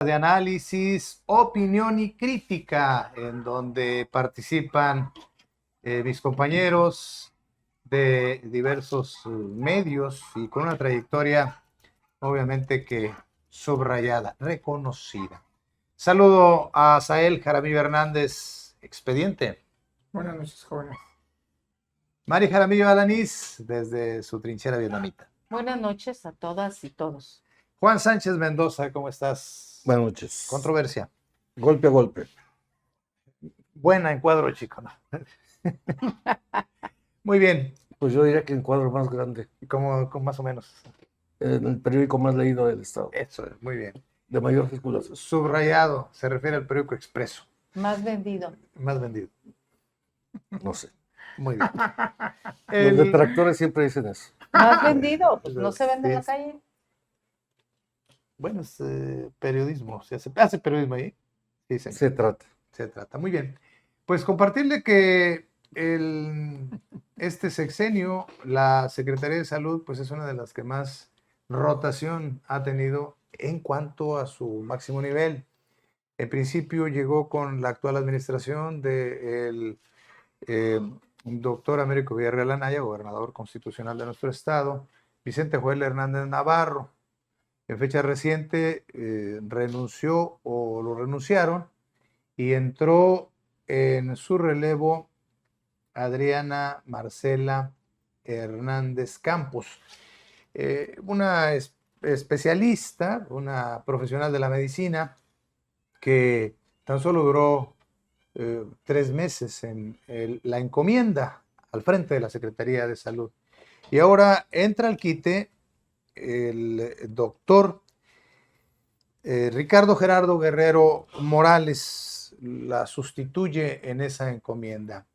De análisis, opinión y crítica, en donde participan mis compañeros de diversos medios y con una trayectoria obviamente que subrayada, reconocida. Saludo a Sael Jaramillo Hernández, Expediente. Buenas noches, jóvenes. Mari Jaramillo Alanís, desde su trinchera vietnamita. Buenas noches a todas y todos. Juan Sánchez Mendoza, ¿cómo estás? Buenas noches. Controversia. Golpe a golpe. Buena en cuadro chico, ¿no? Muy bien. Pues yo diría que en cuadro más grande. Como más o menos. En el periódico más leído del estado. Eso es, muy bien. De mayor circulación. Subrayado, se refiere al periódico Expreso. Más vendido. Más vendido. No sé. Muy bien. Los detractores siempre dicen eso. Más vendido, pues no se vende en la calle. Bueno, es periodismo. Se hace periodismo ahí. Sí, Se trata. Se trata. Muy bien. Pues compartirle que este sexenio, la Secretaría de Salud, pues es una de las que más rotación ha tenido en cuanto a su máximo nivel. En principio llegó con la actual administración del doctor Américo Villarreal Anaya, gobernador constitucional de nuestro estado, Vicente Joel Hernández Navarro. En fecha reciente renunció o lo renunciaron y entró en su relevo Adriana Marcela Hernández Campos, una especialista, una profesional de la medicina que tan solo duró 3 meses en la encomienda al frente de la Secretaría de Salud. Y ahora entra al quite el doctor Ricardo Gerardo Guerrero Morales, la sustituye en esa encomienda.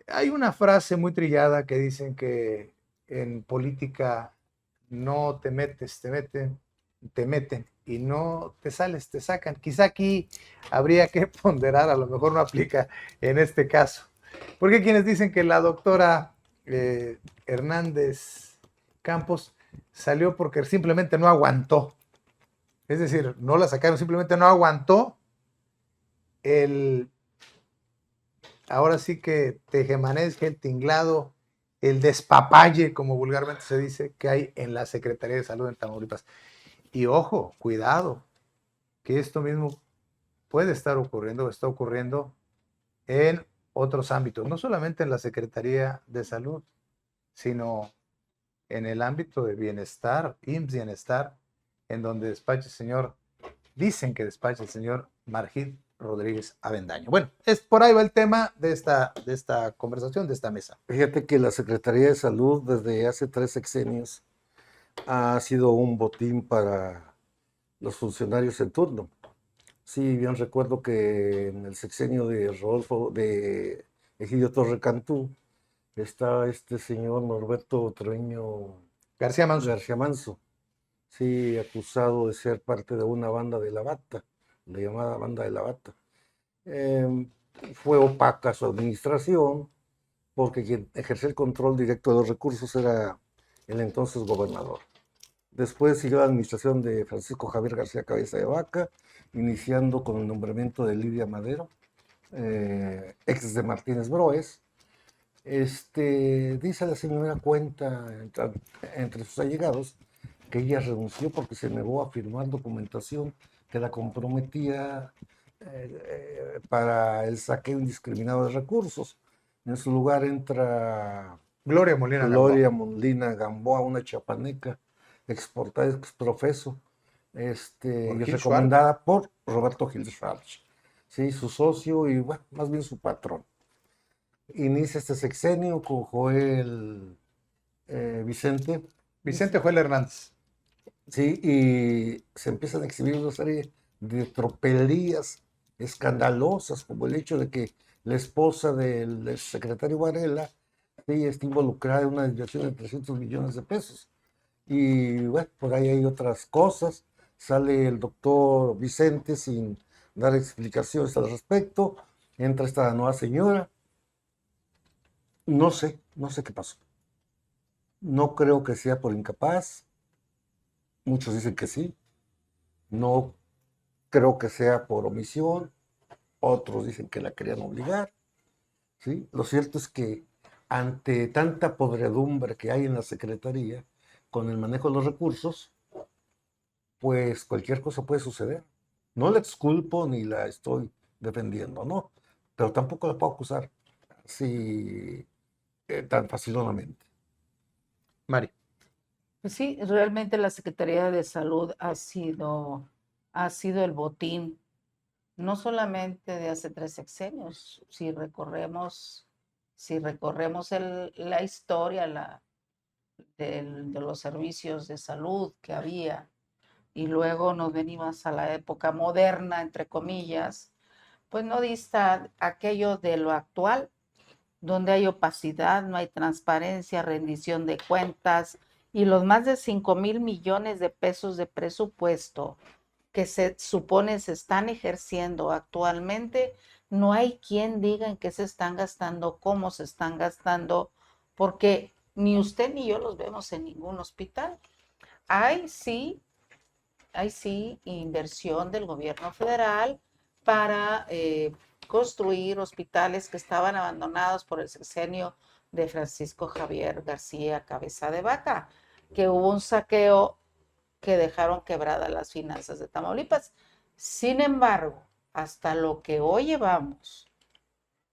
Hay una frase muy trillada que dicen que en política no te metes, te meten y no te sales, te sacan. Quizá aquí habría que ponderar, a lo mejor no aplica en este caso. Porque quienes dicen que la doctora Hernández Campos salió porque simplemente no aguantó. Es decir, no la sacaron, simplemente no aguantó ahora sí que tejemaneje, el tinglado, el despapalle, como vulgarmente se dice, que hay en la Secretaría de Salud en Tamaulipas. Y ojo, cuidado, que esto mismo puede estar ocurriendo o está ocurriendo en otros ámbitos, no solamente en la Secretaría de Salud, sino en el ámbito de bienestar, IMSS Bienestar, en donde despacha el señor, dicen que despacha el señor Margit Rodríguez Avendaño. Bueno, por ahí va el tema de esta conversación, de esta mesa. Fíjate que la Secretaría de Salud desde hace 3 sexenios ha sido un botín para los funcionarios en turno. Sí, bien recuerdo que en el sexenio de Egidio Torre Cantú está este señor Norberto Treviño García Manso, sí, acusado de ser parte de una banda de la Bata, la llamada banda de la Bata. Fue opaca su administración porque quien ejerció el control directo de los recursos era el entonces gobernador. Después siguió la administración de Francisco Javier García Cabeza de Vaca, iniciando con el nombramiento de Lidia Madero, ex de Martínez Broes. Dice la señora Cuenta, entre sus allegados, que ella renunció porque se negó a firmar documentación que la comprometía para el saqueo indiscriminado de recursos. En su lugar entra Gloria Molina Gamboa, una chapaneca exportada ex profeso, y recomendada por Roberto Gil Schwartz, ¿sí? Su socio y bueno, más bien su patrón. Inicia este sexenio con Joel Vicente Joel Hernández. Sí, y se empiezan a exhibir una serie de tropelías escandalosas, como el hecho de que la esposa del secretario Varela está involucrada en una desviación de 300 millones de pesos. Y bueno, por ahí hay otras cosas. Sale el doctor Vicente sin dar explicaciones al respecto. Entra esta nueva señora. No sé qué pasó. No creo que sea por incapaz. Muchos dicen que sí. No creo que sea por omisión, otros dicen que la querían obligar, ¿sí? Lo cierto es que ante tanta podredumbre que hay en la Secretaría con el manejo de los recursos, pues cualquier cosa puede suceder. No la exculpo ni la estoy defendiendo, no, pero tampoco la puedo acusar así tan facilonamente. Mari. Pues sí, realmente la Secretaría de Salud ha sido el botín, no solamente de hace 3 sexenios. Si recorremos la historia de los servicios de salud que había, y luego nos venimos a la época moderna, entre comillas, pues no dista aquello de lo actual, donde hay opacidad, no hay transparencia, rendición de cuentas, y los más de 5,000 millones de pesos de presupuesto que se supone se están ejerciendo actualmente, no hay quien diga en qué se están gastando, cómo se están gastando, porque ni usted ni yo los vemos en ningún hospital. Hay sí inversión del gobierno federal para construir hospitales que estaban abandonados por el sexenio de Francisco Javier García Cabeza de Vaca, que hubo un saqueo que dejaron quebradas las finanzas de Tamaulipas. Sin embargo, hasta lo que hoy llevamos,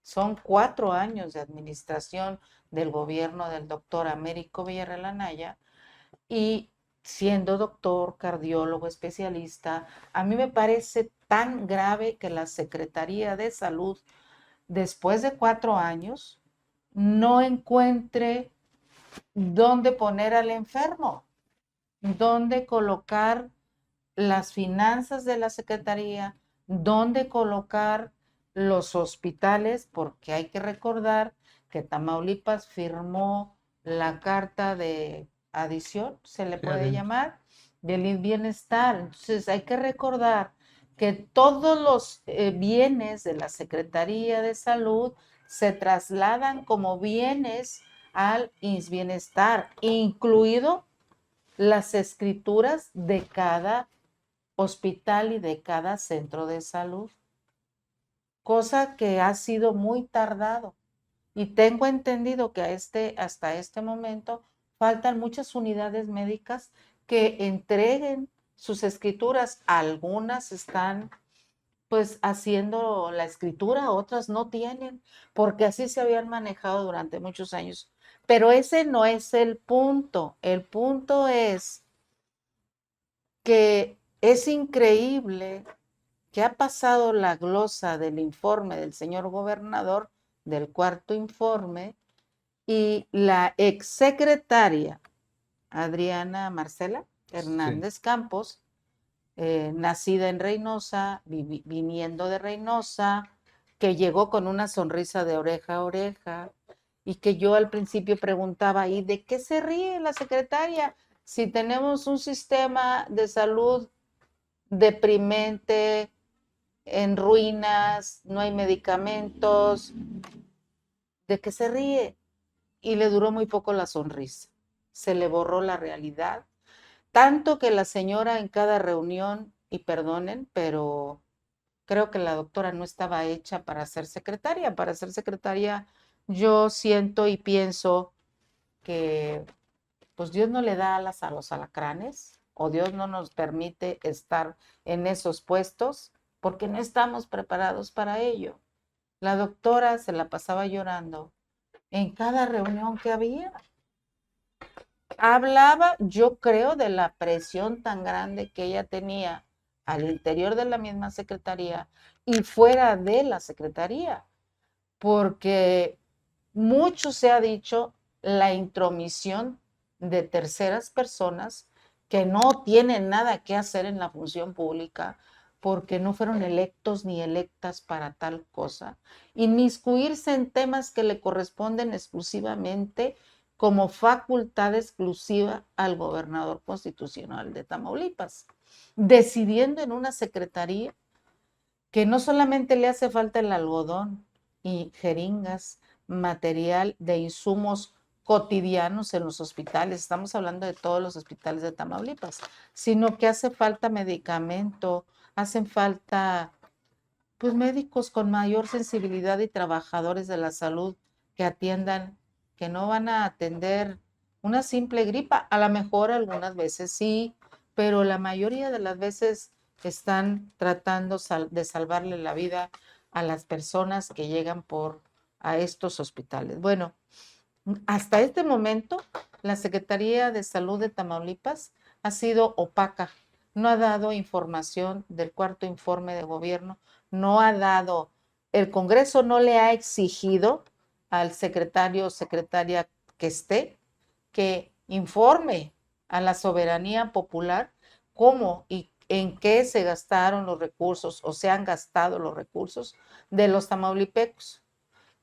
son 4 años de administración del gobierno del doctor Américo Villarreal Anaya, y siendo doctor, cardiólogo, especialista, a mí me parece tan grave que la Secretaría de Salud, después de 4 años, no encuentre dónde poner al enfermo, dónde colocar las finanzas de la Secretaría, dónde colocar los hospitales, porque hay que recordar que Tamaulipas firmó la carta de adición, se le puede llamar, del bienestar. Entonces hay que recordar que todos los bienes de la Secretaría de Salud se trasladan como bienes al bienestar, incluido las escrituras de cada hospital y de cada centro de salud, cosa que ha sido muy tardado. Y tengo entendido que hasta este momento faltan muchas unidades médicas que entreguen sus escrituras. Algunas están pues haciendo la escritura, otras no tienen, porque así se habían manejado durante muchos años. Pero ese no es el punto. El punto es que es increíble que ha pasado la glosa del informe del señor gobernador, del 4º informe, y la exsecretaria Adriana Marcela Hernández Campos, nacida en Reynosa, viniendo de Reynosa, que llegó con una sonrisa de oreja a oreja, y que yo al principio preguntaba, ¿y de qué se ríe la secretaria? Si tenemos un sistema de salud deprimente, en ruinas, no hay medicamentos, ¿de qué se ríe? Y le duró muy poco la sonrisa, se le borró la realidad, tanto que la señora en cada reunión, y perdonen, pero creo que la doctora no estaba hecha para ser secretaria. Para ser secretaria yo siento y pienso que pues Dios no le da alas a los alacranes, o Dios no nos permite estar en esos puestos porque no estamos preparados para ello. La doctora se la pasaba llorando en cada reunión que había. Hablaba, yo creo, de la presión tan grande que ella tenía al interior de la misma secretaría y fuera de la secretaría, porque mucho se ha dicho la intromisión de terceras personas que no tienen nada que hacer en la función pública porque no fueron electos ni electas para tal cosa, inmiscuirse en temas que le corresponden exclusivamente como facultad exclusiva al gobernador constitucional de Tamaulipas, decidiendo en una secretaría que no solamente le hace falta el algodón y jeringas, material de insumos cotidianos en los hospitales, estamos hablando de todos los hospitales de Tamaulipas, sino que hace falta medicamento, hacen falta pues médicos con mayor sensibilidad y trabajadores de la salud que atiendan, que no van a atender una simple gripa. A lo mejor algunas veces sí, pero la mayoría de las veces están tratando de salvarle la vida a las personas que llegan a estos hospitales. Bueno, hasta este momento, la Secretaría de Salud de Tamaulipas ha sido opaca. No ha dado información del cuarto informe de gobierno, no ha dado, el Congreso no le ha exigido al secretario o secretaria que esté que informe a la soberanía popular cómo y en qué se gastaron los recursos o se han gastado los recursos de los tamaulipecos,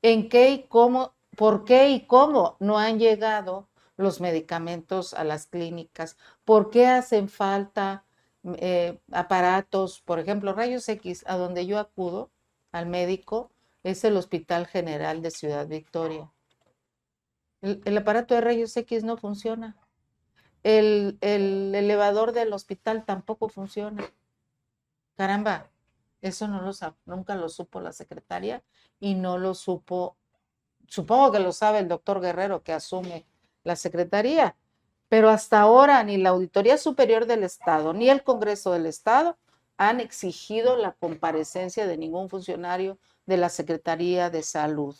en qué y cómo, por qué y cómo no han llegado los medicamentos a las clínicas, por qué hacen falta aparatos, por ejemplo, rayos X, a donde yo acudo al médico, es el Hospital General de Ciudad Victoria. El aparato de rayos X no funciona. El elevador del hospital tampoco funciona. Caramba, eso nunca lo supo la secretaria y no lo supo, supongo que lo sabe el doctor Guerrero que asume la secretaría, pero hasta ahora ni la Auditoría Superior del Estado ni el Congreso del Estado han exigido la comparecencia de ningún funcionario de la Secretaría de Salud.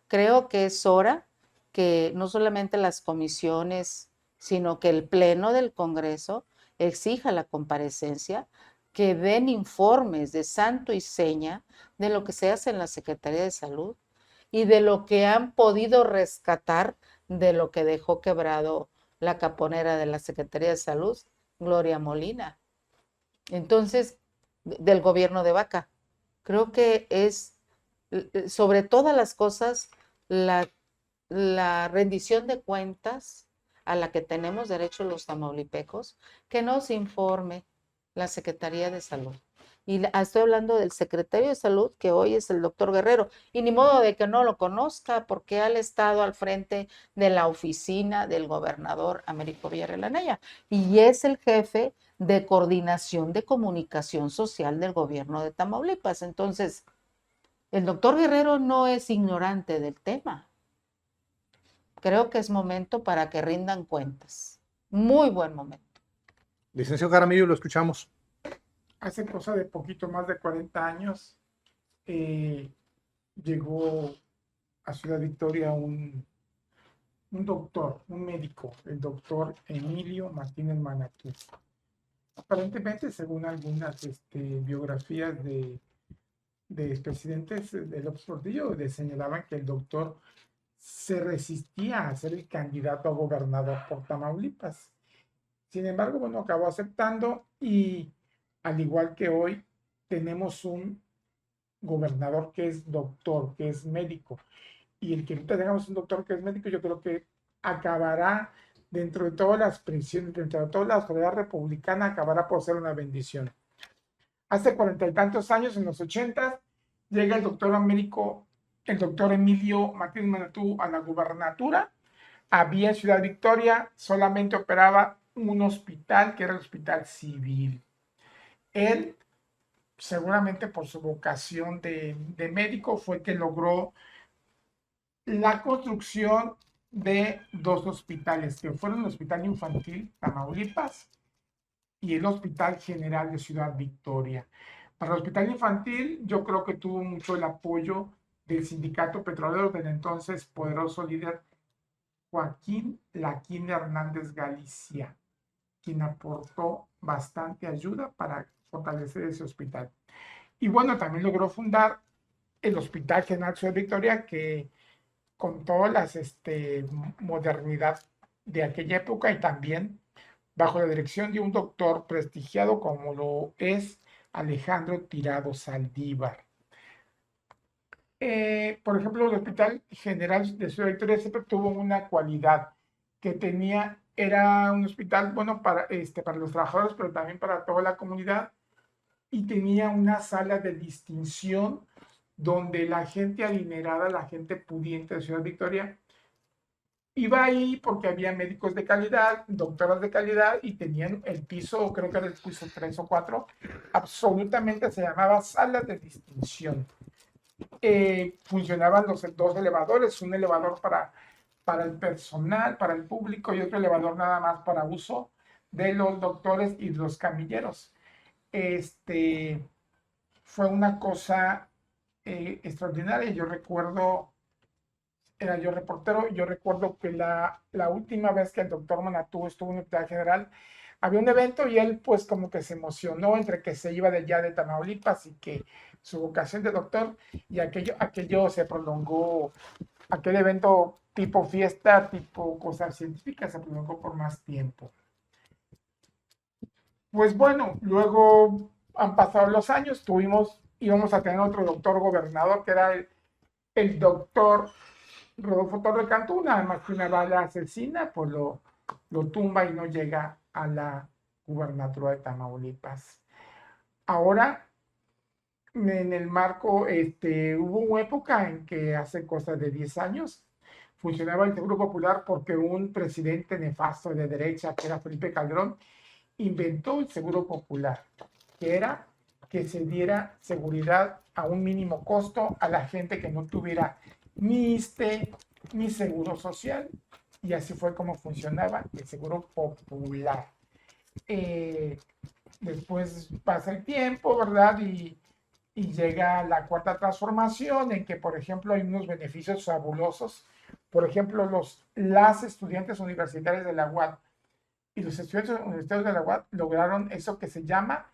Creo que es hora que no solamente las comisiones, sino que el Pleno del Congreso exija la comparecencia, que den informes de santo y seña de lo que se hace en la Secretaría de Salud y de lo que han podido rescatar de lo que dejó quebrado la caponera de la Secretaría de Salud, Gloria Molina. Entonces, del gobierno de Vaca. Creo que es, sobre todas las cosas, la rendición de cuentas a la que tenemos derecho los tamaulipecos, que nos informe la Secretaría de Salud. Y estoy hablando del secretario de Salud, que hoy es el doctor Guerrero, y ni modo de que no lo conozca, porque él ha estado al frente de la oficina del gobernador Américo Villarreal Anaya, y es el jefe de coordinación de comunicación social del gobierno de Tamaulipas. Entonces, el doctor Guerrero no es ignorante del tema. Creo que es momento para que rindan cuentas. Muy buen momento. Licenciado Jaramillo, lo escuchamos. Hace cosa de poquito más de 40 años llegó a Ciudad Victoria un doctor, un médico, el doctor Emilio Martínez Manatú. Aparentemente, según algunas biografías de expresidentes de López Portillo, le señalaban que el doctor se resistía a ser el candidato a gobernador por Tamaulipas. Sin embargo, bueno, acabó aceptando y al igual que hoy tenemos un gobernador que es doctor, que es médico, y el que ahorita tengamos un doctor que es médico, yo creo que acabará dentro de todas las prisiones, dentro de toda la sociedad republicana, acabará por ser una bendición. Hace 40 y tantos años, en los 80, llega el doctor Emilio Martínez Manatú a la gubernatura. Había en Ciudad Victoria, solamente operaba un hospital, que era el Hospital Civil. Él, seguramente por su vocación de médico, fue que logró la construcción de dos hospitales, que fueron el Hospital Infantil Tamaulipas y el Hospital General de Ciudad Victoria. Para el Hospital Infantil, yo creo que tuvo mucho el apoyo del Sindicato Petrolero del entonces poderoso líder Joaquín Laquín Hernández Galicia, quien aportó bastante ayuda para fortalecer ese hospital. Y bueno, también logró fundar el Hospital General Ciudad Victoria, que con toda la modernidad de aquella época y también bajo la dirección de un doctor prestigiado como lo es Alejandro Tirado Saldívar. Por ejemplo, el Hospital General de Ciudad Victoria siempre tuvo una cualidad que era un hospital, bueno, para los trabajadores, pero también para toda la comunidad, y tenía una sala de distinción donde la gente adinerada, la gente pudiente de Ciudad Victoria, iba ahí porque había médicos de calidad, doctoras de calidad y tenían el piso, creo que era el piso 3 o 4, absolutamente se llamaba sala de distinción. Funcionaban los dos elevadores, un elevador para el personal, para el público y otro elevador nada más para uso de los doctores y los camilleros. Fue una cosa extraordinaria. Yo recuerdo, era yo reportero, yo recuerdo que la última vez que el doctor Manatú estuvo en el Hospital General, había un evento y él pues como que se emocionó entre que se iba de ya de Tamaulipas y que su vocación de doctor y aquello se prolongó, aquel evento tipo fiesta, tipo cosas científicas se prolongó por más tiempo. Pues bueno, luego han pasado los años, íbamos a tener otro doctor gobernador que era el doctor Rodolfo Torre Cantú, nada más que una bala asesina, pues lo tumba y no llega a la gubernatura de Tamaulipas. Ahora, en el marco, hubo una época en que hace cosas de 10 años funcionaba el Seguro Popular porque un presidente nefasto de derecha, que era Felipe Calderón, inventó el Seguro Popular, que era que se diera seguridad a un mínimo costo a la gente que no tuviera ni ISSSTE ni seguro social. Y así fue como funcionaba el Seguro Popular. Después pasa el tiempo, ¿verdad? Y llega la cuarta transformación en que, por ejemplo, hay unos beneficios fabulosos. Por ejemplo, las estudiantes universitarias de la UAD y los estudiantes universitarios de la UAD lograron eso que se llama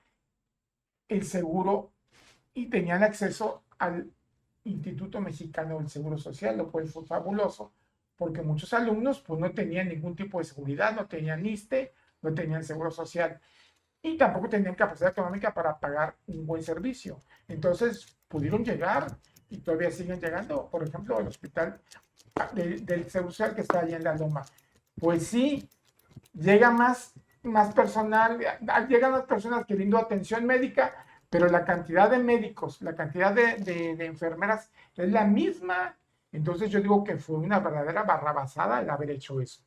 el seguro y tenían acceso al Instituto Mexicano del Seguro Social, lo cual fue fabuloso, porque muchos alumnos pues no tenían ningún tipo de seguridad, no tenían ISSSTE, no tenían seguro social y tampoco tenían capacidad económica para pagar un buen servicio. Entonces pudieron llegar y todavía siguen llegando, por ejemplo, al hospital del Seguro Social que está allá en la Loma. Pues sí, llega más personal, llegan más personas queriendo atención médica, pero la cantidad de médicos, la cantidad de enfermeras es la misma. Entonces yo digo que fue una verdadera barrabasada el haber hecho eso.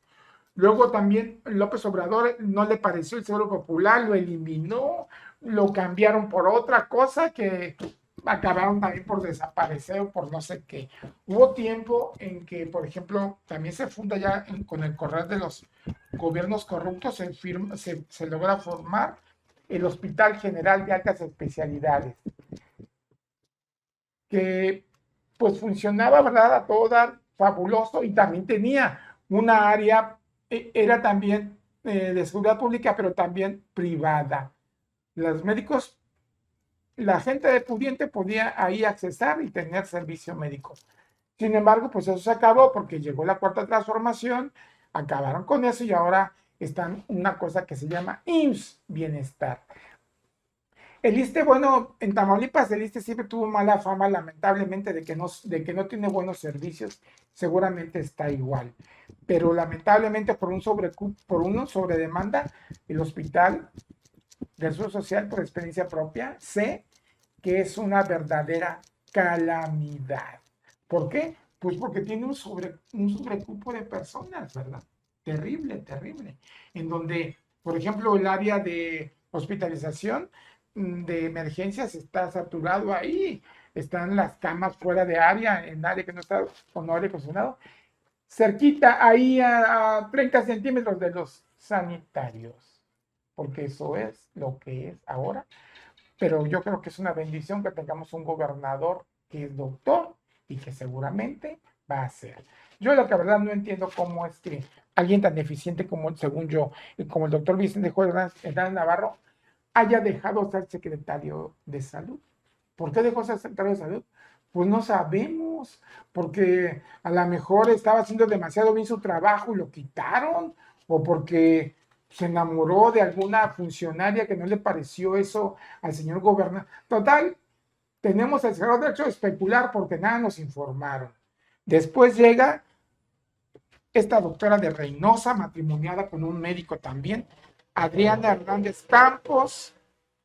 Luego también López Obrador no le pareció el Seguro Popular, lo eliminó, lo cambiaron por otra cosa que acabaron también por desaparecer o por no sé qué. Hubo tiempo en que, por ejemplo, también se funda ya con el correr de los gobiernos corruptos, se logra formar el Hospital General de Altas Especialidades, que pues funcionaba, ¿verdad? A todo dar, fabuloso, y también tenía una área, era también de seguridad pública, pero también privada. Los médicos, la gente pudiente podía ahí accesar y tener servicio médico. Sin embargo, pues eso se acabó porque llegó la cuarta transformación, acabaron con eso y ahora están una cosa que se llama IMSS Bienestar. El ISSSTE, bueno, en Tamaulipas el ISSSTE siempre tuvo mala fama, lamentablemente, de que no tiene buenos servicios. Seguramente está igual. Pero lamentablemente por una sobredemanda, el Hospital del Seguro Social, por experiencia propia, sé que es una verdadera calamidad. ¿Por qué? Pues porque tiene un sobrecupo de personas, ¿verdad? Terrible, terrible. En donde, por ejemplo, el área de hospitalización de emergencias está saturado ahí. Están las camas fuera de área, en área que no está con aire acondicionado. Cerquita, ahí a 30 centímetros de los sanitarios. Porque eso es lo que es ahora. Pero yo creo que es una bendición que tengamos un gobernador que es doctor y que seguramente va a ser. Yo la verdad no entiendo cómo es que alguien tan eficiente como, según yo, como el doctor Vicente Juárez Hernández Navarro, haya dejado ser secretario de salud. ¿Por qué dejó ser secretario de salud? Pues no sabemos, porque a lo mejor estaba haciendo demasiado bien su trabajo y lo quitaron, o porque se enamoró de alguna funcionaria que no le pareció eso al señor gobernador. Total, tenemos el cerrado derecho a especular porque nada nos informaron. Después llega esta doctora de Reynosa, matrimoniada con un médico también, Adriana Hernández Campos,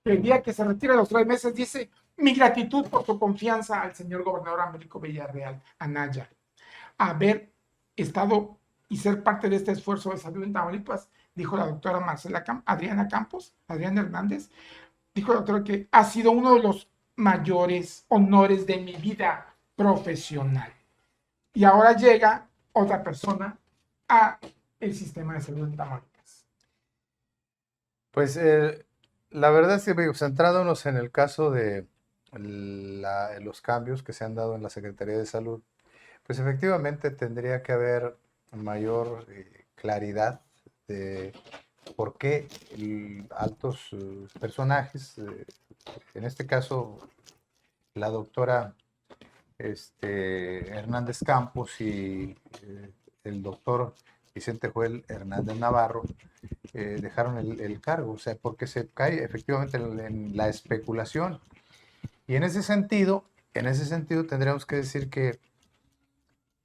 que el día que se retira a los 3 meses dice: mi gratitud por tu confianza al señor gobernador Américo Villarreal Anaya, haber estado y ser parte de este esfuerzo de salud en Tamaulipas, dijo la doctora Adriana Hernández, dijo la doctora que ha sido uno de los mayores honores de mi vida profesional. Y ahora llega otra persona a el sistema de salud en Tamaulipas. Pues la verdad es que centrándonos en el caso de los cambios que se han dado en la Secretaría de Salud, pues efectivamente tendría que haber mayor claridad de por qué altos personajes, en este caso la doctora Hernández Campos y el doctor Vicente Joel Hernández Navarro, dejaron el cargo, o sea, porque se cae efectivamente en la especulación. Y en ese sentido tendríamos que decir que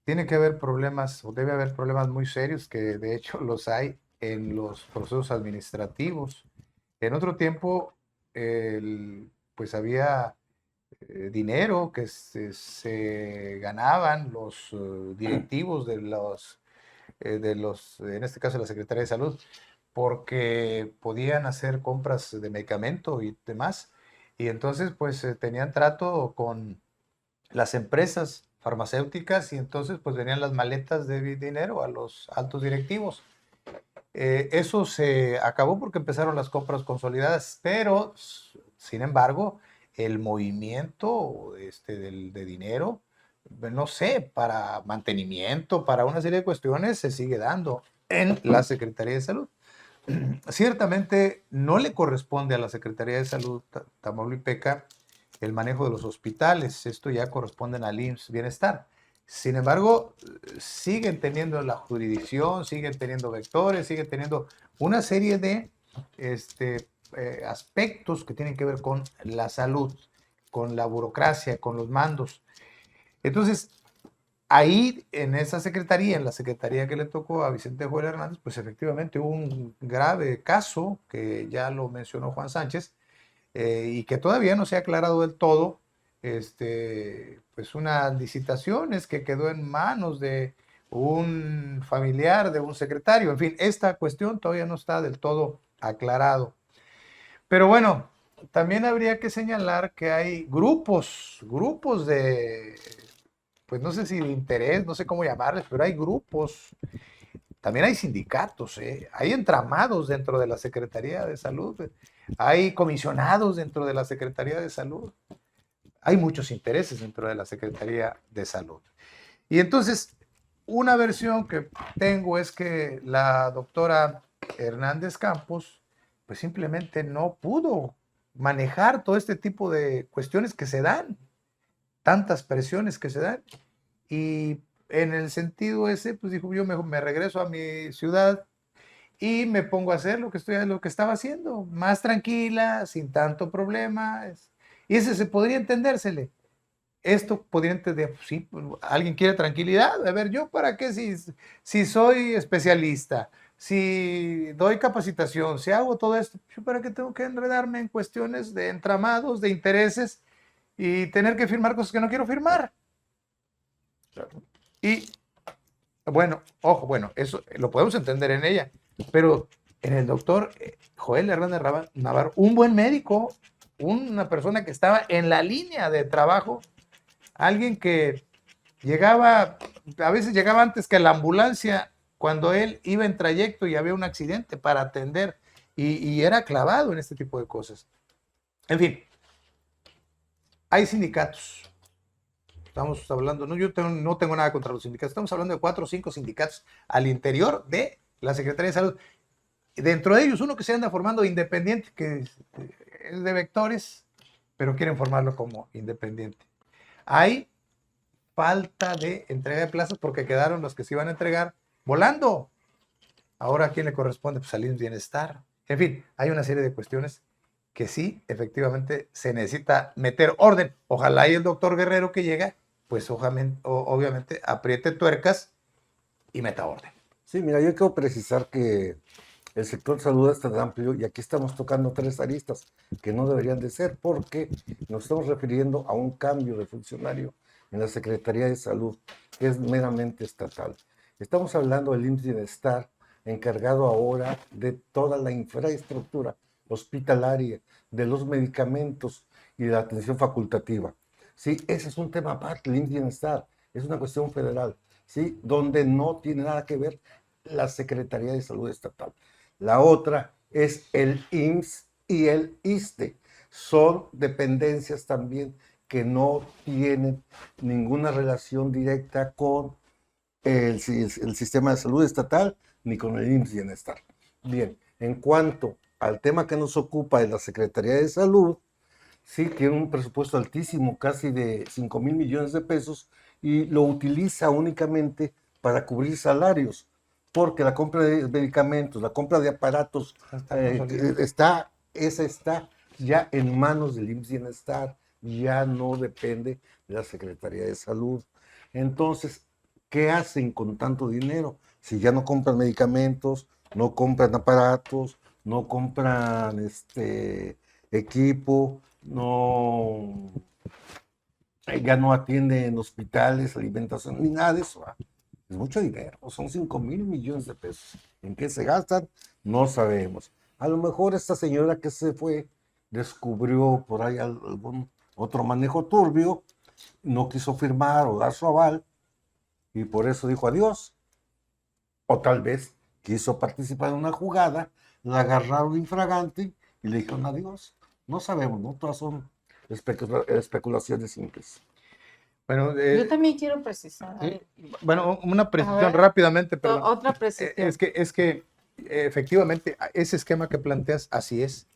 tiene que haber problemas, o debe haber problemas muy serios, que de hecho los hay en los procesos administrativos. En otro tiempo, pues había dinero que se ganaban los directivos en este caso de la Secretaría de Salud, porque podían hacer compras de medicamento y demás. Y entonces, pues tenían trato con las empresas farmacéuticas y entonces, pues venían las maletas de dinero a los altos directivos. Eso se acabó porque empezaron las compras consolidadas, pero, sin embargo, el movimiento de dinero, no sé, para mantenimiento, para una serie de cuestiones, se sigue dando en la Secretaría de Salud. Ciertamente no le corresponde a la Secretaría de Salud tamaulipeca el manejo de los hospitales, esto ya corresponde al IMSS Bienestar. Sin embargo, siguen teniendo la jurisdicción, siguen teniendo vectores, siguen teniendo una serie de aspectos que tienen que ver con la salud, con la burocracia, con los mandos. Entonces, ahí en esa secretaría, en la secretaría que le tocó a Vicente Joel Hernández, pues efectivamente hubo un grave caso que ya lo mencionó Juan Sánchez, y que todavía no se ha aclarado del todo, pues unas licitaciones que quedó en manos de un familiar de un secretario. En fin, esta cuestión todavía no está del todo aclarado. Pero bueno, también habría que señalar que hay grupos de, pues no sé si de interés, no sé cómo llamarles, pero hay grupos, también hay sindicatos, hay entramados dentro de la Secretaría de Salud, hay comisionados dentro de la Secretaría de Salud, hay muchos intereses dentro de la Secretaría de Salud. Y entonces, una versión que tengo es que la doctora Hernández Campos, pues simplemente no pudo manejar todo este tipo de cuestiones que se dan, tantas presiones que se dan, y en el sentido ese, pues dijo, yo me regreso a mi ciudad y me pongo a hacer lo que estaba haciendo, más tranquila, sin tanto problema. Y ese se podría entendérsele. Esto podría entender, pues sí, alguien quiere tranquilidad. A ver, ¿yo para qué? Si soy especialista, si doy capacitación, si hago todo esto, ¿yo para qué tengo que enredarme en cuestiones de entramados, de intereses y tener que firmar cosas que no quiero firmar? Y bueno, ojo, bueno, eso lo podemos entender en ella, pero en el doctor Joel Hernández Navarro, un buen médico, una persona que estaba en la línea de trabajo, alguien que llegaba, a veces llegaba antes que la ambulancia cuando él iba en trayecto y había un accidente para atender, y era clavado en este tipo de cosas. En fin, hay sindicatos. Estamos hablando, no, no tengo nada contra los sindicatos, estamos hablando de 4 o 5 sindicatos al interior de la Secretaría de Salud. Dentro de ellos, uno que se anda formando independiente, que es de vectores, pero quieren formarlo como independiente. Hay falta de entrega de plazas porque quedaron los que se iban a entregar volando. Ahora, ¿a quién le corresponde? Pues al IMSS Bienestar. En fin, hay una serie de cuestiones que sí, efectivamente, se necesita meter orden. Ojalá y el doctor Guerrero que llega, pues obviamente apriete tuercas y meta orden. Sí, mira, yo quiero precisar que el sector salud es tan amplio y aquí estamos tocando 3 aristas que no deberían de ser porque nos estamos refiriendo a un cambio de funcionario en la Secretaría de Salud que es meramente estatal. Estamos hablando del IMSS Bienestar, encargado ahora de toda la infraestructura hospitalaria, de los medicamentos y de la atención facultativa. Sí, ese es un tema aparte, el IMSS Bienestar, es una cuestión federal, ¿sí? Donde no tiene nada que ver la Secretaría de Salud Estatal. La otra es el IMSS y el ISSSTE. Son dependencias también que no tienen ninguna relación directa con el sistema de salud estatal ni con el IMSS Bienestar. Bien, en cuanto al tema que nos ocupa de la Secretaría de Salud, sí, tiene un presupuesto altísimo, casi de 5,000 millones de pesos, y lo utiliza únicamente para cubrir salarios, porque la compra de medicamentos, la compra de aparatos, está ya en manos del IMSS Bienestar, ya no depende de la Secretaría de Salud. Entonces, ¿qué hacen con tanto dinero? Si ya no compran medicamentos, no compran aparatos, no compran equipo, no, ya no atienden hospitales, alimentación, ni nada de eso. Es mucho dinero, son 5,000 millones de pesos. ¿En qué se gastan? No sabemos. A lo mejor esta señora que se fue descubrió por ahí algún otro manejo turbio, no quiso firmar o dar su aval y por eso dijo adiós. O tal vez quiso participar en una jugada, la agarraron infragante y le dijeron adiós. No sabemos, ¿no? Todas son especulaciones simples. Bueno, Yo también quiero precisar. bueno, una precisión ver, rápidamente, perdón. Otra precisión. Es que efectivamente ese esquema que planteas así es,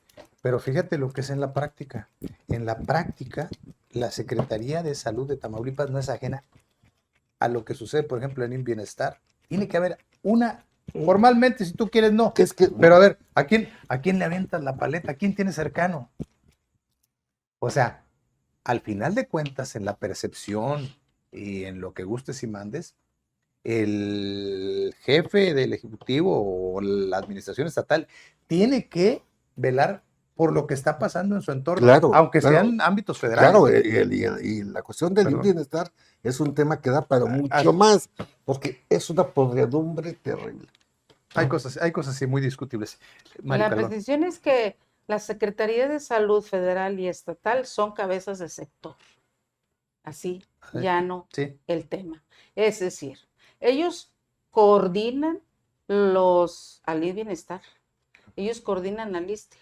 pero fíjate lo que es en la práctica. En la práctica, la Secretaría de Salud de Tamaulipas no es ajena a lo que sucede, por ejemplo, en el Bienestar. Tiene que haber una, formalmente, si tú quieres, no. Pero a ver, ¿a quién le avientas la paleta? ¿A quién tienes cercano? O sea, al final de cuentas, en la percepción y en lo que gustes y mandes, el jefe del Ejecutivo o la administración estatal tiene que velar por lo que está pasando en su entorno, claro, aunque claro, sean ámbitos federales. Claro, y la cuestión del bienestar es un tema que da para mucho más, porque es una podredumbre terrible. Hay cosas así muy discutibles. Mari, la precisión es que la Secretaría de Salud federal y estatal son cabezas de sector. Así, llano el tema. Es decir, ellos coordinan al Bienestar, ellos coordinan al ISSSTE,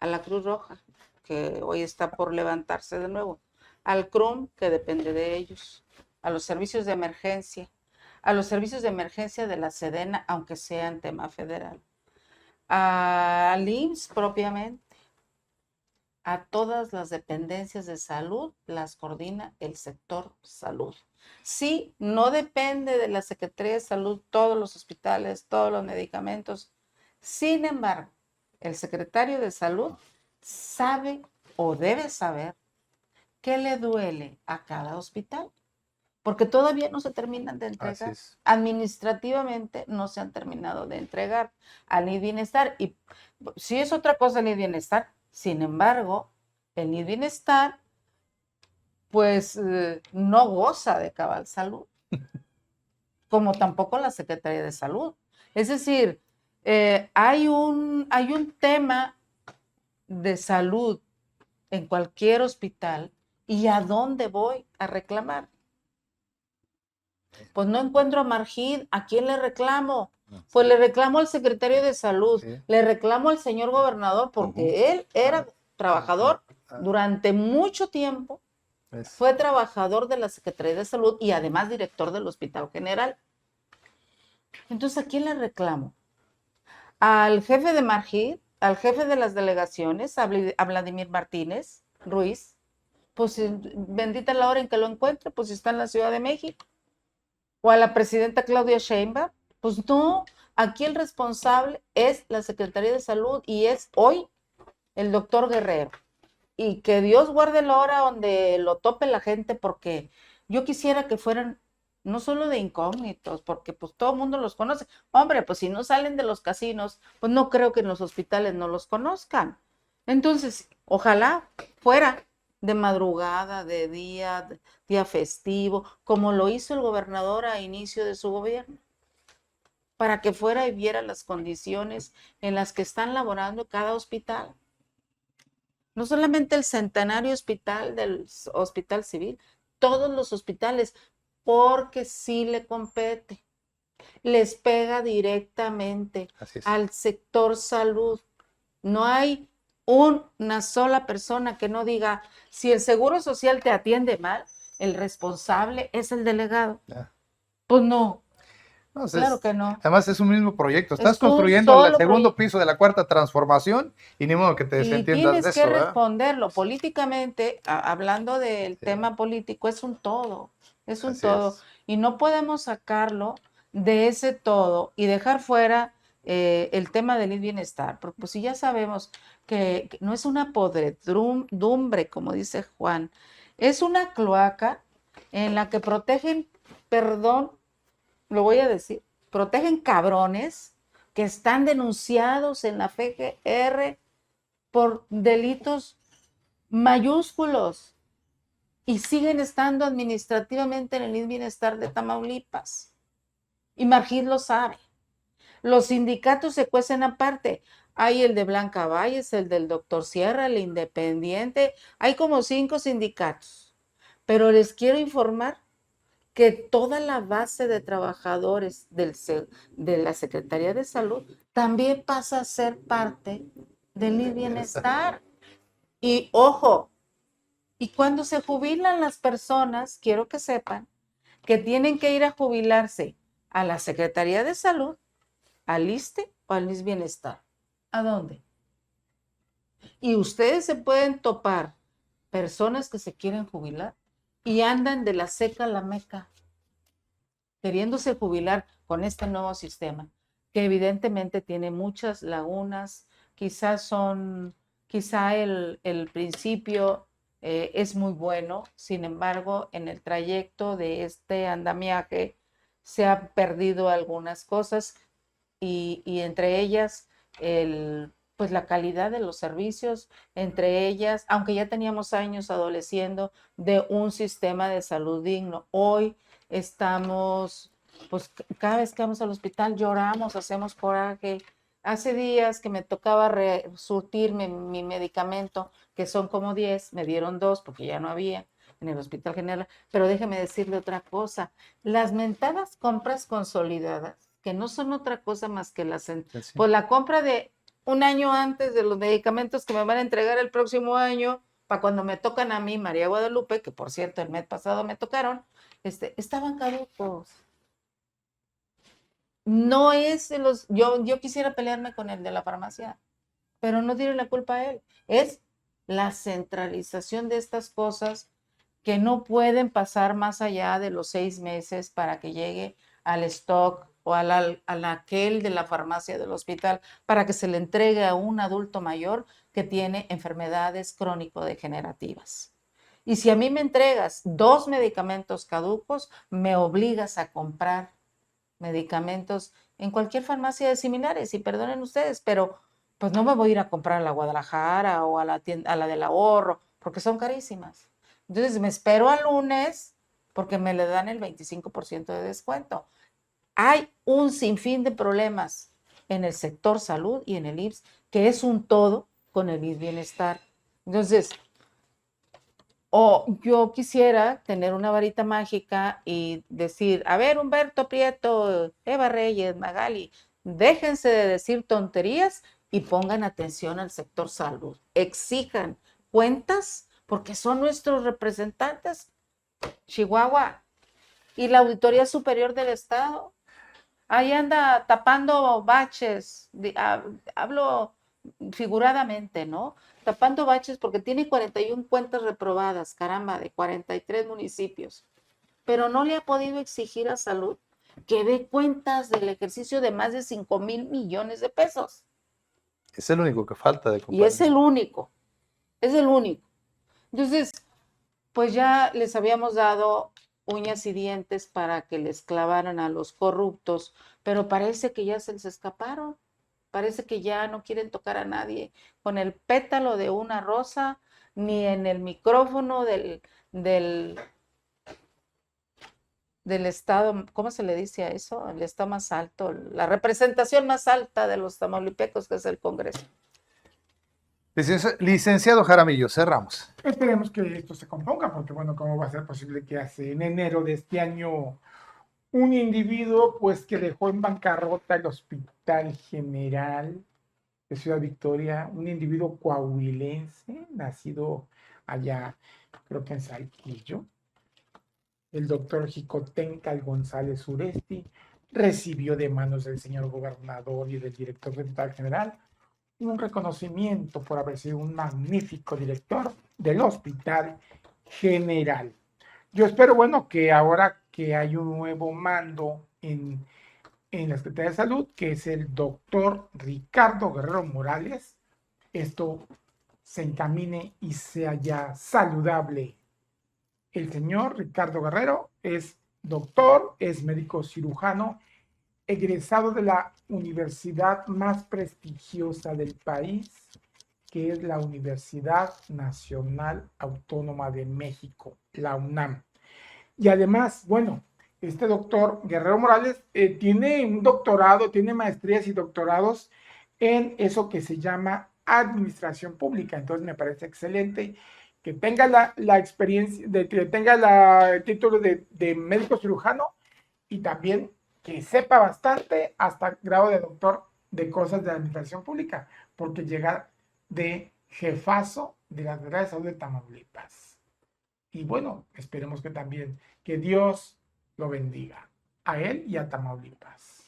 a la Cruz Roja, que hoy está por levantarse de nuevo, al CRUM, que depende de ellos, a los servicios de emergencia, de la SEDENA, aunque sea en tema federal, al IMSS propiamente, a todas las dependencias de salud las coordina el sector salud. Sí, no depende de la Secretaría de Salud todos los hospitales, todos los medicamentos. Sin embargo, el secretario de Salud sabe o debe saber qué le duele a cada hospital, porque todavía no se terminan de entregar. Administrativamente no se han terminado de entregar al NID Bienestar. Y si es otra cosa el NID Bienestar, sin embargo, el NID Bienestar, pues no goza de cabal salud, como tampoco la Secretaría de Salud. Es decir, hay un tema de salud en cualquier hospital, ¿y a dónde voy a reclamar? Pues no encuentro a Margid, ¿a quién le reclamo? Pues le reclamo al secretario de Salud, le reclamo al señor gobernador, porque él era trabajador durante mucho tiempo, fue trabajador de la Secretaría de Salud y además director del Hospital General. Entonces, ¿a quién le reclamo? Al jefe de Margid, al jefe de las delegaciones, a Vladimir Martínez Ruiz, pues bendita la hora en que lo encuentre, pues si está en la Ciudad de México. O a la presidenta Claudia Sheinbaum, pues no, aquí el responsable es la Secretaría de Salud y es hoy el doctor Guerrero. Y que Dios guarde la hora donde lo tope la gente, porque yo quisiera que fueran no solo de incógnitos, porque pues todo el mundo los conoce. Hombre, pues si no salen de los casinos, pues no creo que en los hospitales no los conozcan. Entonces, ojalá fuera de madrugada, de día festivo, como lo hizo el gobernador a inicio de su gobierno. para que fuera y viera las condiciones en las que están laborando cada hospital. No solamente el Centenario Hospital del Hospital Civil, todos los hospitales, porque sí le compete, les pega directamente Así es. al sector salud. No hay una sola persona que no diga, si el Seguro Social te atiende mal, el responsable es el delegado. Ya. Pues no, No, claro que no. además es un mismo proyecto. Estás Es un construyendo el solo segundo proyecto. piso de la cuarta transformación y ni modo que te Y desentiendas de tienes que eso, ¿verdad? responderlo políticamente, hablando del Sí, tema político, es un todo, es un así todo. es. Y no podemos sacarlo de ese todo y dejar fuera el tema del bienestar, porque pues si ya sabemos que no es una podredumbre, como dice Juan, es una cloaca en la que protegen, perdón, lo voy a decir, protegen cabrones que están denunciados en la FGR por delitos mayúsculos y siguen estando administrativamente en el IMSS Bienestar de Tamaulipas. Y Margit lo sabe. Los sindicatos se cuecen aparte. Hay el de Blanca Valles, el del Doctor Sierra, el Independiente. Hay como 5 sindicatos. Pero les quiero informar que toda la base de trabajadores de la Secretaría de Salud también pasa a ser parte del IMSS Bienestar. Y ojo, y cuando se jubilan las personas, quiero que sepan que tienen que ir a jubilarse a la Secretaría de Salud, al ISSSTE o al IMSS Bienestar. ¿A dónde? Y ustedes se pueden topar personas que se quieren jubilar y andan de la seca a la meca, queriéndose jubilar con este nuevo sistema, que evidentemente tiene muchas lagunas, quizá el principio es muy bueno, sin embargo, en el trayecto de este andamiaje se han perdido algunas cosas y entre ellas pues la calidad de los servicios, entre ellas, aunque ya teníamos años adoleciendo de un sistema de salud digno, hoy estamos, pues cada vez que vamos al hospital lloramos, hacemos coraje. Hace días que me tocaba surtirme mi medicamento, que son como 10, me dieron 2 porque ya no había en el Hospital General, pero déjeme decirle otra cosa, las mentadas compras consolidadas, que no son otra cosa más que pues la compra de un año antes de los medicamentos que me van a entregar el próximo año, para cuando me tocan a mí, María Guadalupe, que por cierto el mes pasado me tocaron, estaban caducos. No es de los, yo quisiera pelearme con el de la farmacia, pero no tiene la culpa a él. Es la centralización de estas cosas que no pueden pasar más allá de los 6 meses para que llegue al stock o al aquel de la farmacia del hospital para que se le entregue a un adulto mayor que tiene enfermedades crónico-degenerativas. Y si a mí me entregas 2 medicamentos caducos, me obligas a comprar medicamentos en cualquier farmacia de similares, y perdonen ustedes, pero pues no me voy a ir a comprar a la Guadalajara o a la del ahorro, porque son carísimas. Entonces me espero al lunes porque me le dan el 25% de descuento. Hay un sinfín de problemas en el sector salud y en el IMSS, que es un todo con el IMSS Bienestar. Entonces, o yo quisiera tener una varita mágica y decir, a ver, Humberto Prieto, Eva Reyes, Magali, déjense de decir tonterías y pongan atención al sector salud. Exijan cuentas porque son nuestros representantes. Chihuahua y la Auditoría Superior del Estado. Ahí anda tapando baches, hablo figuradamente, ¿no? Tapando baches porque tiene 41 cuentas reprobadas, caramba, de 43 municipios, pero no le ha podido exigir a Salud que dé cuentas del ejercicio de más de 5,000 millones de pesos. Es el único que falta de Y es el único, es el único. Entonces, pues ya les habíamos dado uñas y dientes para que les clavaran a los corruptos, pero parece que ya se les escaparon, parece que ya no quieren tocar a nadie con el pétalo de una rosa, ni en el micrófono del del estado, ¿cómo se le dice a eso? El estado más alto, la representación más alta de los tamaulipecos, que es el Congreso. Licenciado Jaramillo, cerramos. Esperemos que esto se componga, porque bueno, ¿cómo va a ser posible que hace en enero de este año un individuo pues que dejó en bancarrota el Hospital General de Ciudad Victoria, un individuo coahuilense, nacido allá, creo que en Saltillo, el doctor Jicotencal González Uresti, recibió de manos del señor gobernador y del director del Hospital General un reconocimiento por haber sido un magnífico director del Hospital General? Yo espero, bueno, que ahora que hay un nuevo mando en la Secretaría de Salud, que es el doctor Ricardo Guerrero Morales, esto se encamine y sea ya saludable. El señor Ricardo Guerrero es doctor, es médico cirujano, egresado de la universidad más prestigiosa del país, que es la Universidad Nacional Autónoma de México, la UNAM. Y además, bueno, este doctor Guerrero Morales tiene un doctorado, tiene maestrías y doctorados en eso que se llama administración pública. Entonces me parece excelente que tenga la experiencia, que tenga el título de médico cirujano y también que sepa bastante hasta grado de doctor de cosas de administración pública, porque llega de jefazo de la Secretaría de Salud de Tamaulipas. Y bueno, esperemos que también, que Dios lo bendiga, a él y a Tamaulipas.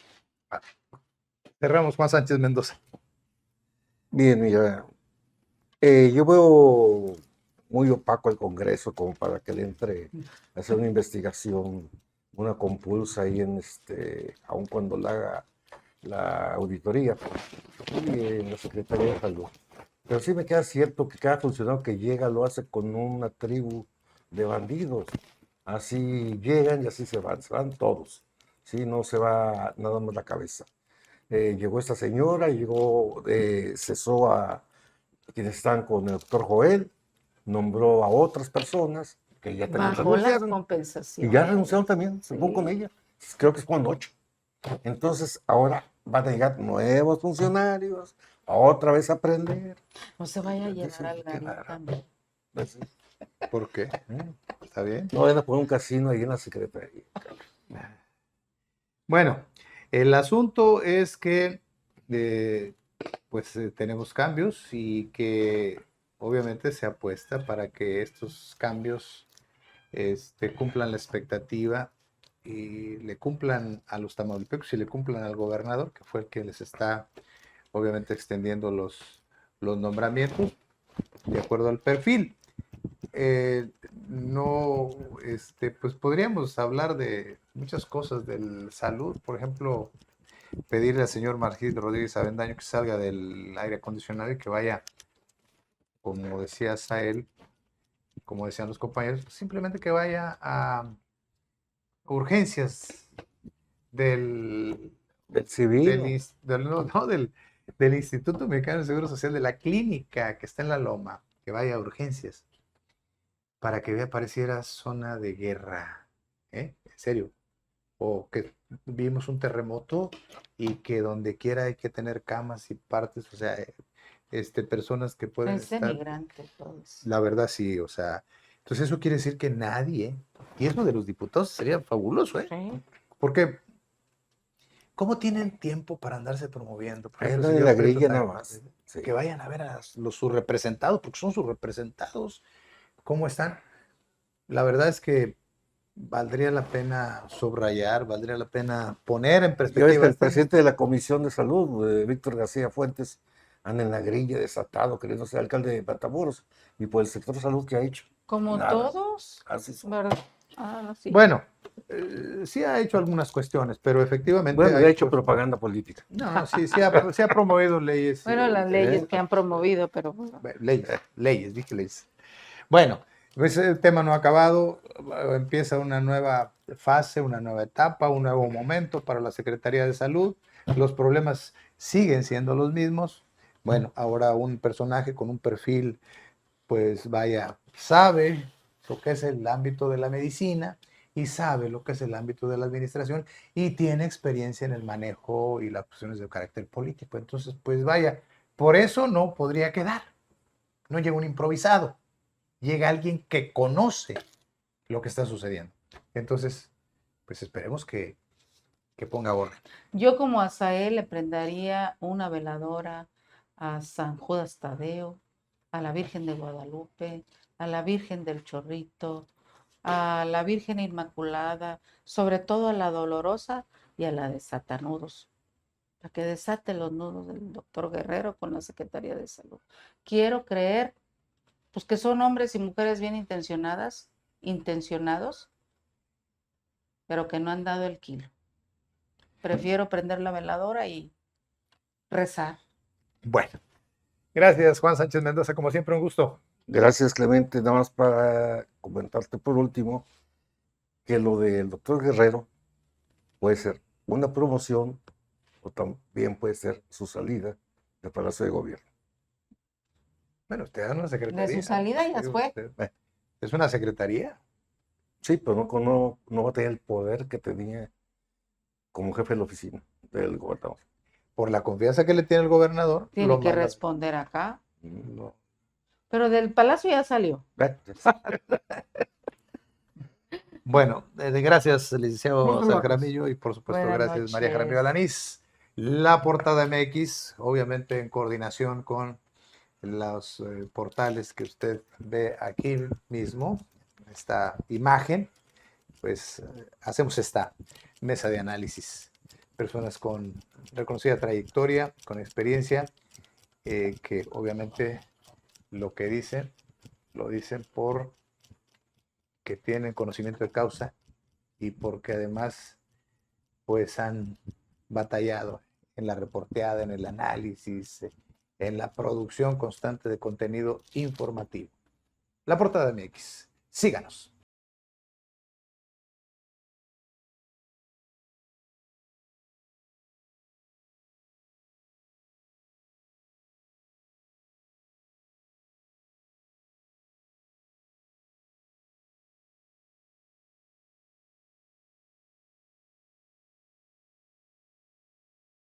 Cerramos, Juan Sánchez Mendoza. Bien, mira, yo veo muy opaco el Congreso como para que le entre a hacer una investigación, una compulsa ahí aun cuando la haga la auditoría y en la Secretaría de Salud. Pero sí me queda cierto que cada funcionario que llega lo hace con una tribu de bandidos. Así llegan y así se van todos. Sí, no se va nada más la cabeza. Llegó esta señora, cesó a quienes están con el doctor Joel, nombró a otras personas que ya también Bajó las renunciaron. Y compensaciones. ya renunciaron también, se Sí. fue con ella. Creo que es con 8. Entonces ahora van a llegar nuevos funcionarios a otra vez a aprender. No se vaya a Sí, llenar al qué Garín raro. también. Pues, ¿Por qué? ¿Está bien? no van a poner un casino ahí en la Secretaría. Bueno, el asunto es que tenemos cambios y que obviamente se apuesta para que estos cambios cumplan la expectativa y le cumplan a los tamaulipecos y le cumplan al gobernador, que fue el que les está obviamente extendiendo los nombramientos de acuerdo al perfil. No, pues podríamos hablar de muchas cosas del salud, por ejemplo, pedirle al señor Margit Rodríguez Avendaño que salga del aire acondicionado y que vaya, como decía Sael, como decían los compañeros, simplemente que vaya a urgencias del Civil. del Instituto Mexicano de Seguro Social, de la clínica que está en La Loma, que vaya a urgencias, para que vea pareciera zona de guerra, en serio, o que vimos un terremoto y que donde quiera hay que tener camas y partes, o sea, personas que pueden Es estar, denigrante todo eso. la verdad sí, o sea, entonces eso quiere decir que nadie, y eso de los diputados sería fabuloso, Sí. porque ¿cómo tienen tiempo para andarse promoviendo? Por ejemplo, Andan en señor la Prieto grilla nada Tánchez, más. Sí. que vayan a ver a sus representados, porque son sus representados, cómo están. La verdad es que valdría la pena subrayar, valdría la pena poner en Ya ves que perspectiva. el presidente de la Comisión de Salud, Víctor García Fuentes, anda en la grilla desatado, queriendo ser alcalde de Matamoros. Y por el sector salud, ¿que ha hecho? Como Nada. todos, Así son. ¿verdad? Sí. Bueno, sí ha hecho algunas cuestiones, pero efectivamente Bueno, ha le ha hecho puesto- propaganda política. No, sí se ha promovido leyes. Bueno, las leyes que han promovido, pero bueno. Leyes, dije leyes. Bueno, pues el tema no ha acabado, empieza una nueva fase, una nueva etapa, un nuevo momento para la Secretaría de Salud. Los problemas siguen siendo los mismos. Bueno, ahora un personaje con un perfil, pues vaya, sabe lo que es el ámbito de la medicina y sabe lo que es el ámbito de la administración y tiene experiencia en el manejo y las cuestiones de carácter político. Entonces, pues vaya, por eso no podría quedar. No llega un improvisado, llega alguien que conoce lo que está sucediendo. Entonces, pues esperemos que ponga orden. Yo como Asael le prendería una veladora a San Judas Tadeo, a la Virgen de Guadalupe, a la Virgen del Chorrito, a la Virgen Inmaculada, sobre todo a la Dolorosa y a la Desatanudos, para que desate los nudos del doctor Guerrero con la Secretaría de Salud. Quiero creer, pues, que son hombres y mujeres bien intencionados, pero que no han dado el kilo. Prefiero prender la veladora y rezar. Bueno, gracias Juan Sánchez Mendoza, como siempre un gusto. Gracias, Clemente. Nada más para comentarte por último que lo del doctor Guerrero puede ser una promoción o también puede ser su salida del Palacio de Gobierno. Bueno, usted da una secretaría. De su salida ya fue. Es una secretaría. Sí, pero no va a tener el poder que tenía como jefe de la oficina del gobernador. Por la confianza que le tiene el gobernador. Tiene lo que manda- responder acá. No. Pero del palacio ya salió. Bueno, gracias, licenciado Gusto Oscar verlos. Jaramillo, y por supuesto Buenas gracias, María Jaramillo noches. Alanís. La portada MX, obviamente en coordinación con los portales que usted ve aquí mismo, esta imagen, pues hacemos esta mesa de análisis. Personas con reconocida trayectoria, con experiencia, que obviamente lo que dicen, lo dicen por que tienen conocimiento de causa y porque además pues han batallado en la reporteada, en el análisis, en la producción constante de contenido informativo. La portada MX. Síganos.